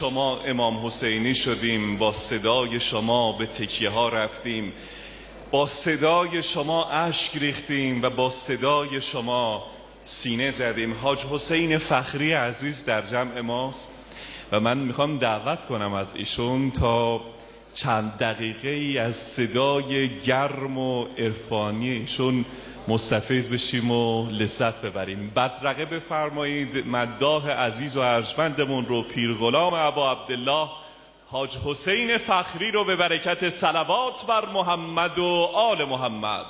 شما امام حسینی شدیم، با صدای شما به تکیه ها رفتیم، با صدای شما اشک ریختیم و با صدای شما سینه زدیم. حاج حسین فخری عزیز در جمع ماست و من میخوام دعوت کنم از ایشون تا چند دقیقه ای از صدای گرم و عرفانی ایشون مستفیض بشیم و لذت ببریم. بدرقه بفرمایید مداح عزیز و ارجمندمون رو، پیر غلام ابا عبدالله حاج حسین فخری رو به برکت صلوات بر محمد و آل محمد.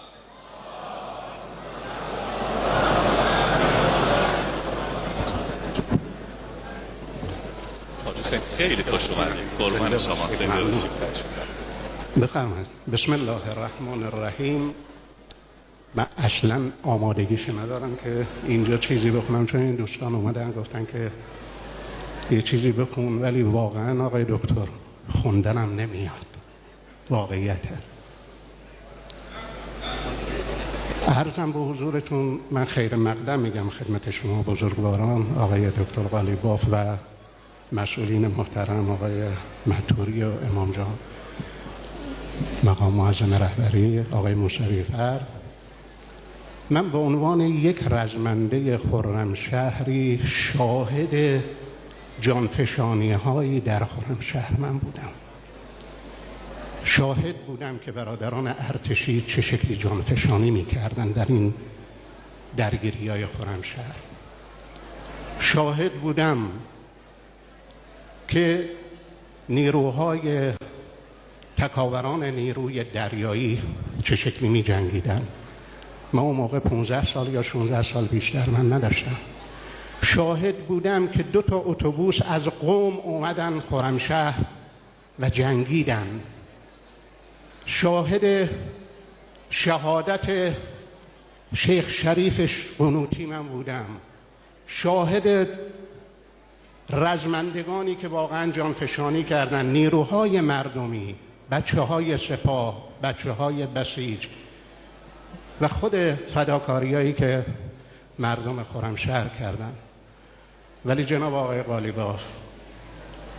حاج حسین خیلی خوش اومدید، قربان شما. بفرمایید. بسم الله الرحمن الرحیم. من اصلا آمادگیش ندارم که اینجا چیزی بخونم، چون این دوستان اومدن گفتن که یه چیزی بخون، ولی واقعا آقای دکتر خوندنم نمیاد، واقعیته. عرضم به حضورتون، من خیر مقدم میگم خدمت شما بزرگواران، آقای دکتر قالیباف و مسئولین محترم، آقای مهتوری و امام جان، مقام معظم رهبری آقای موسوی فرد. من به عنوان یک رزمنده خرمشهری شاهد جانفشانی هایی در خرمشهر من بودم. شاهد بودم که برادران ارتشی چه شکلی جانفشانی میکردن در این درگیری های خرمشهر. شاهد بودم که نیروهای تکاوران نیروی دریایی چه شکلی می جنگیدن. من اون موقع 15 سال یا 16 سال بیشتر من نداشتم. شاهد بودم که 2 اتوبوس از قم اومدن خرمشهر و جنگیدن. شاهد شهادت شیخ شریف قنوطی من بودم. شاهد رزمندگانی که واقعا جانفشانی کردن، نیروهای مردمی، بچه‌های سپاه، بچه‌های بسیج و خود فداکاریایی که مردم خرمشهر کردن. ولی جناب آقای قالیباف،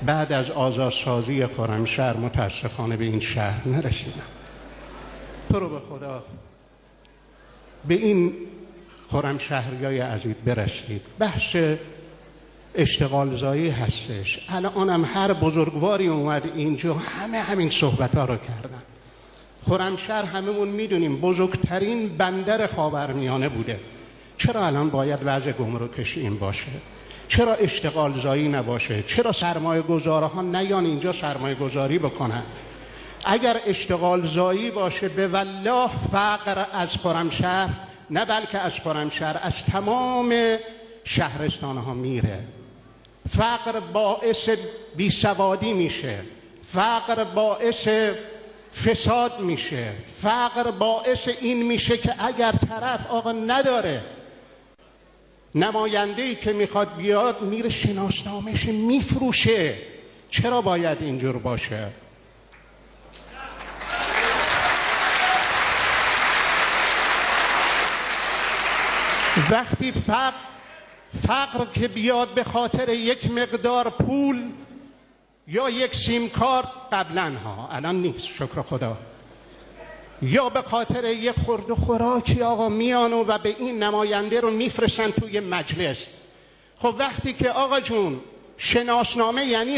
بعد از آزادسازی خرمشهر متاسفانه به این شهر نرسیدم. تو رو به خدا به این خرمشهریای عزیز برسید. بحث اشتغال زایی هستش. الانم هر بزرگواری اومد اینجا همین صحبت ها رو کردن. خرمشهر هممون میدونیم بزرگترین بندر خاورمیانه بوده. چرا الان باید وضع گمرکش این باشه؟ چرا اشتغال زایی نباشه؟ چرا سرمایه گذارها نیان اینجا سرمایه گذاری بکنن؟ اگر اشتغال زایی باشه به والله فقر از خرمشهر، نه بلکه از خرمشهر، از تمام شهرستان ها میره. فقر باعث بیسوادی میشه، فقر باعث فساد میشه، فقر باعث این میشه که اگر طرف آقا نداره نماینده‌ای که میخواد بیاد، میره شناسنامه‌اش میفروشه. چرا باید اینجور باشه؟ وقتی فقر که بیاد به خاطر یک مقدار پول یا یک سیم کارت، قبلا ها، الان نیست شکر خدا، یا به خاطر یک خورد و خوراکی آقا میان و به این نماینده رو میفرستن توی مجلس. خب وقتی که آقا جون شناسنامه یعنی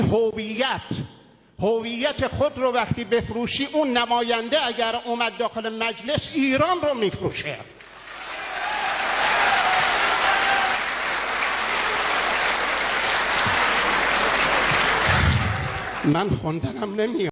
هویت خود رو وقتی بفروشی، اون نماینده اگر اومد داخل مجلس ایران رو میفروشه. من خوندنم نمیاد.